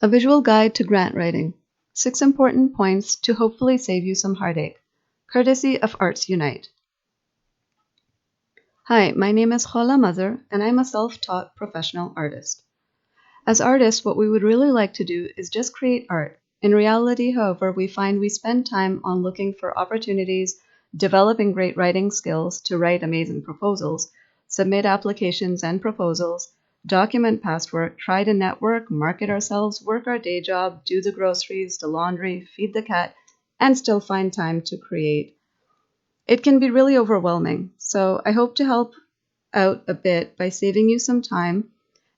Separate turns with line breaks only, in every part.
A visual guide to grant writing. 6 important points to hopefully save you some heartache. Courtesy of Arts Unite. Hi, my name is Khola Mazhar, and I'm a self-taught professional artist. As artists, what we would really like to do is just create art. In reality, however, we find we spend time on looking for opportunities, developing great writing skills to write amazing proposals, submit applications and proposals, document past work, try to network, market ourselves, work our day job, do the groceries, the laundry, feed the cat, and still find time to create. It can be really overwhelming, so I hope to help out a bit by saving you some time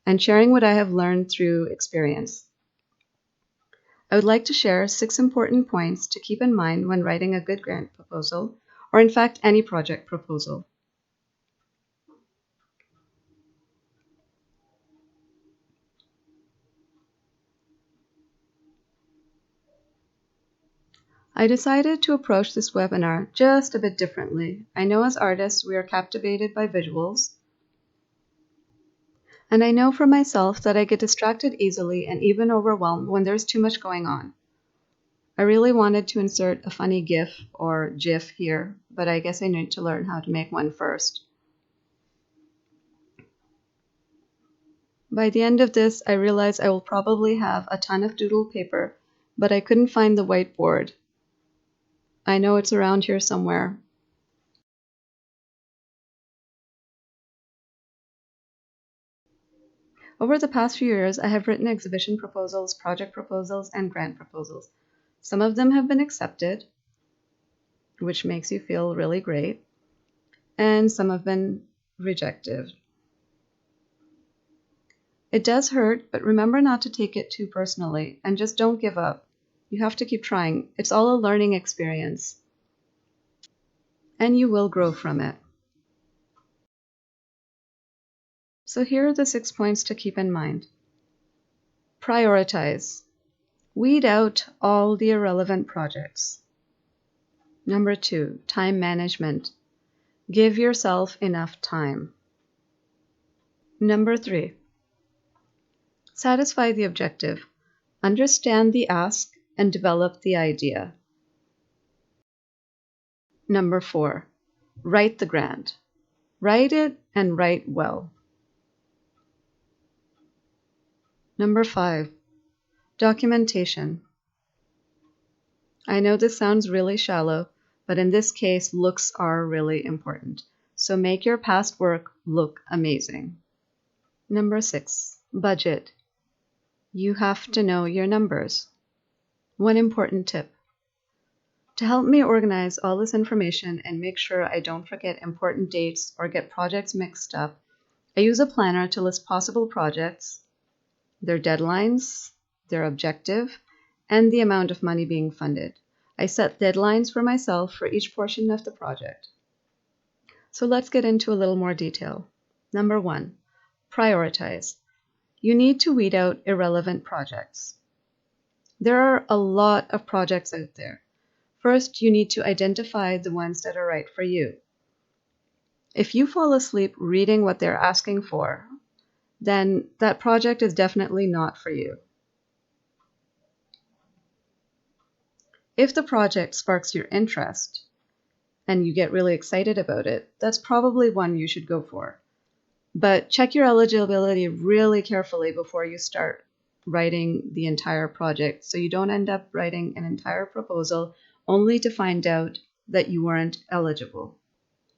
and sharing what I have learned through experience. I would like to share 6 important points to keep in mind when writing a good grant proposal, or in fact any project proposal. I decided to approach this webinar just a bit differently. I know as artists we are captivated by visuals, and I know for myself that I get distracted easily and even overwhelmed when there's too much going on. I really wanted to insert a funny GIF or GIF here, but I guess I need to learn how to make one first. By the end of this, I realized I will probably have a ton of doodle paper, but I couldn't find the whiteboard. I know it's around here somewhere. Over the past few years, I have written exhibition proposals, project proposals, and grant proposals. Some of them have been accepted, which makes you feel really great, and some have been rejected. It does hurt, but remember not to take it too personally, and just don't give up. You have to keep trying. It's all a learning experience, and you will grow from it. So here are the 6 points to keep in mind. Prioritize. Weed out all the irrelevant projects. Number 2, time management. Give yourself enough time. Number 3, satisfy the objective. Understand the ask and develop the idea. Number 4, write the grant. Write it and write well. Number 5, documentation. I know this sounds really shallow, but in this case, looks are really important. So make your past work look amazing. Number 6, budget. You have to know your numbers. One important tip. To help me organize all this information and make sure I don't forget important dates or get projects mixed up, I use a planner to list possible projects, their deadlines, their objective, and the amount of money being funded. I set deadlines for myself for each portion of the project. So let's get into a little more detail. Number 1, prioritize. You need to weed out irrelevant projects. There are a lot of projects out there. First, you need to identify the ones that are right for you. If you fall asleep reading what they're asking for, then that project is definitely not for you. If the project sparks your interest and you get really excited about it, that's probably one you should go for. But check your eligibility really carefully before you start writing the entire project so you don't end up writing an entire proposal only to find out that you weren't eligible.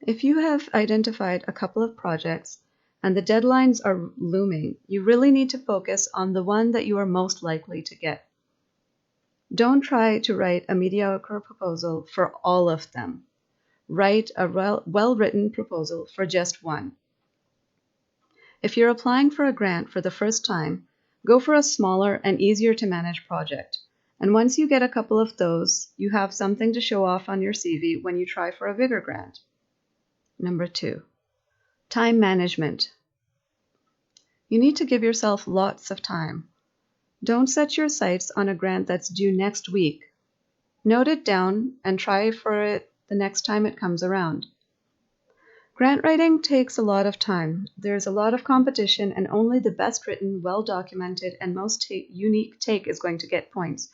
If you have identified a couple of projects and the deadlines are looming, you really need to focus on the one that you are most likely to get. Don't try to write a mediocre proposal for all of them. Write a well-written proposal for just one. If you're applying for a grant for the first time, go for a smaller and easier to manage project. And once you get a couple of those, you have something to show off on your CV when you try for a bigger grant. Number 2, time management. You need to give yourself lots of time. Don't set your sights on a grant that's due next week. Note it down and try for it the next time it comes around. Grant writing takes a lot of time. There's a lot of competition, and only the best written, well-documented, and most unique take is going to get points.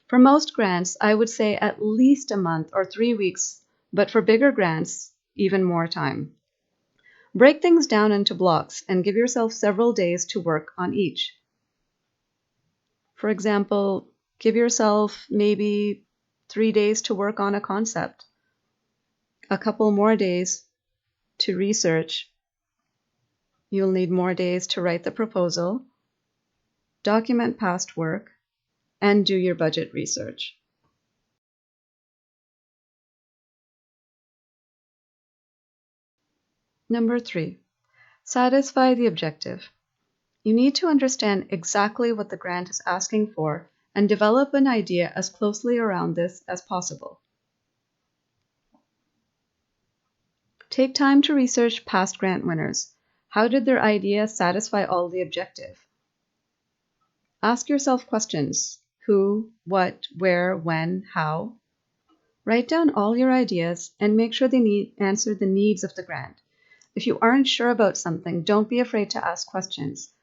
For most grants, I would say at least a month or 3 weeks, but for bigger grants, even more time. Break things down into blocks and give yourself several days to work on each. For example, give yourself maybe 3 days to work on a concept, a couple more days to research. You'll need more days to write the proposal, document past work, and do your budget research. Number 3, satisfy the objective. You need to understand exactly what the grant is asking for and develop an idea as closely around this as possible. Take time to research past grant winners. How did their idea satisfy all the objective? Ask yourself questions: who, what, where, when, how. Write down all your ideas and make sure they answer the needs of the grant. If you aren't sure about something, don't be afraid to ask questions.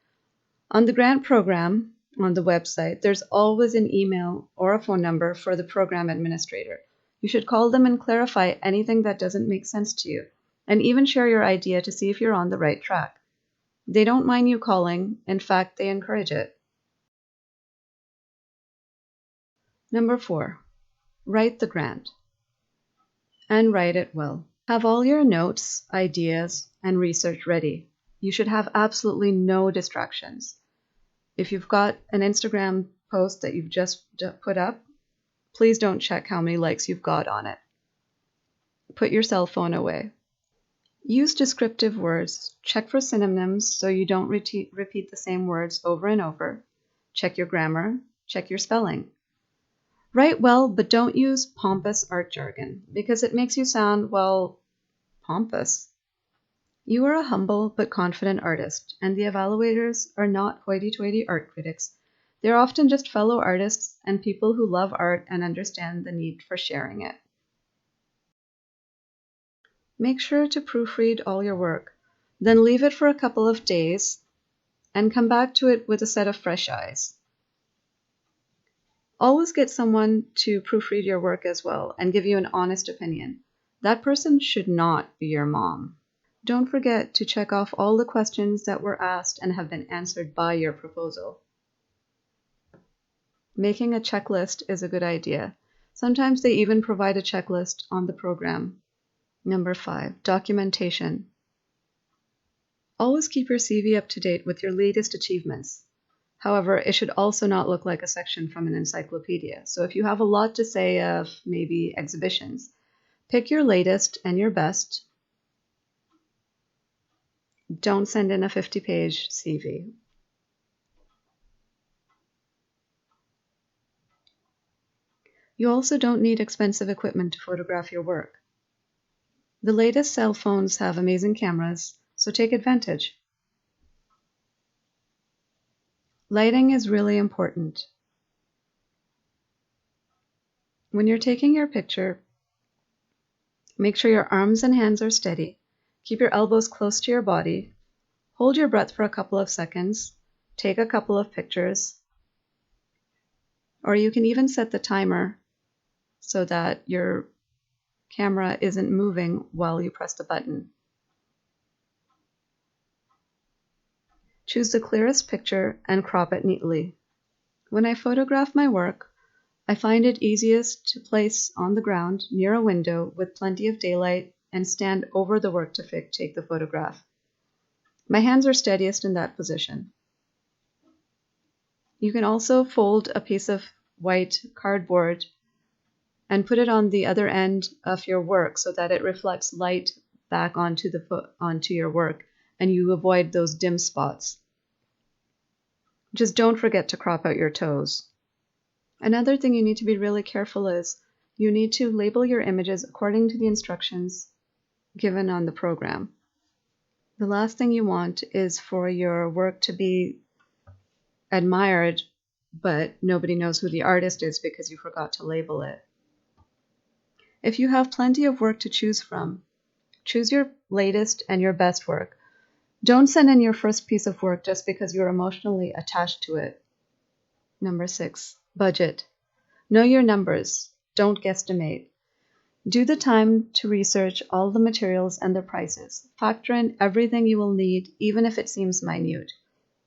On the grant program, on the website, there's always an email or a phone number for the program administrator. You should call them and clarify anything that doesn't make sense to you, and even share your idea to see if you're on the right track. They don't mind you calling. In fact, they encourage it. Number 4, write the grant. And write it well. Have all your notes, ideas, and research ready. You should have absolutely no distractions. If you've got an Instagram post that you've just put up, please don't check how many likes you've got on it. Put your cell phone away. Use descriptive words. Check for synonyms so you don't repeat the same words over and over. Check your grammar. Check your spelling. Write well, but don't use pompous art jargon because it makes you sound, well, pompous. You are a humble but confident artist, and the evaluators are not hoity-toity art critics. They're often just fellow artists and people who love art and understand the need for sharing it. Make sure to proofread all your work, then leave it for a couple of days and come back to it with a set of fresh eyes. Always get someone to proofread your work as well and give you an honest opinion. That person should not be your mom. Don't forget to check off all the questions that were asked and have been answered by your proposal. Making a checklist is a good idea. Sometimes they even provide a checklist on the program. Number 5, documentation. Always keep your CV up to date with your latest achievements. However, it should also not look like a section from an encyclopedia. So if you have a lot to say of maybe exhibitions, pick your latest and your best. Don't send in a 50-page CV. You also don't need expensive equipment to photograph your work. The latest cell phones have amazing cameras, so take advantage. Lighting is really important. When you're taking your picture, make sure your arms and hands are steady. Keep your elbows close to your body. Hold your breath for a couple of seconds. Take a couple of pictures. Or you can even set the timer so that your camera isn't moving while you press the button. Choose the clearest picture and crop it neatly. When I photograph my work, I find it easiest to place on the ground near a window with plenty of daylight and stand over the work to take the photograph. My hands are steadiest in that position. You can also fold a piece of white cardboard and put it on the other end of your work so that it reflects light back onto your work and you avoid those dim spots. Just don't forget to crop out your toes. Another thing you need to be really careful is you need to label your images according to the instructions given on the program. The last thing you want is for your work to be admired, but nobody knows who the artist is because you forgot to label it. If you have plenty of work to choose from, Choose your latest and your best work. Don't send in your first piece of work just because you're emotionally attached to it. Number 6, budget. Know your numbers. Don't guesstimate. Do the time to research all the materials and their prices. Factor in everything you will need, even if it seems minute.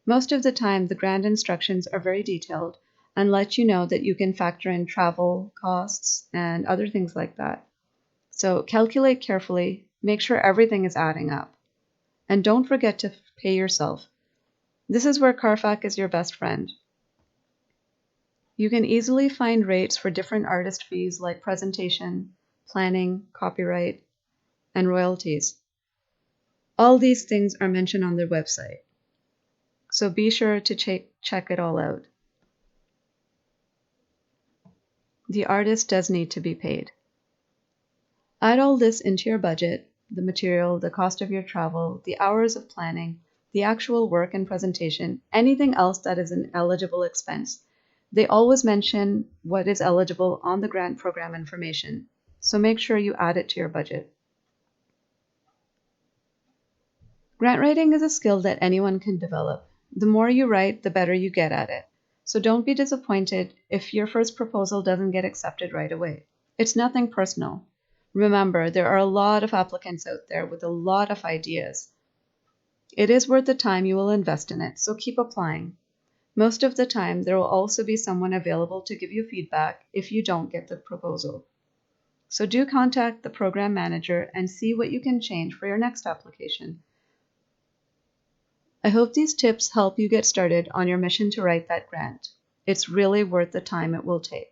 Most of the time, the grant instructions are very detailed and let you know that you can factor in travel costs and other things like that. So calculate carefully, make sure everything is adding up. And don't forget to pay yourself. This is where Carfax is your best friend. You can easily find rates for different artist fees like presentation, planning, copyright, and royalties. All these things are mentioned on their website, so be sure to check it all out. The artist does need to be paid. Add all this into your budget, the material, the cost of your travel, the hours of planning, the actual work and presentation, anything else that is an eligible expense. They always mention what is eligible on the grant program information, so make sure you add it to your budget. Grant writing is a skill that anyone can develop. The more you write, the better you get at it. So don't be disappointed if your first proposal doesn't get accepted right away. It's nothing personal. Remember, there are a lot of applicants out there with a lot of ideas. It is worth the time you will invest in it, so keep applying. Most of the time, there will also be someone available to give you feedback if you don't get the proposal. So do contact the program manager and see what you can change for your next application. I hope these tips help you get started on your mission to write that grant. It's really worth the time it will take.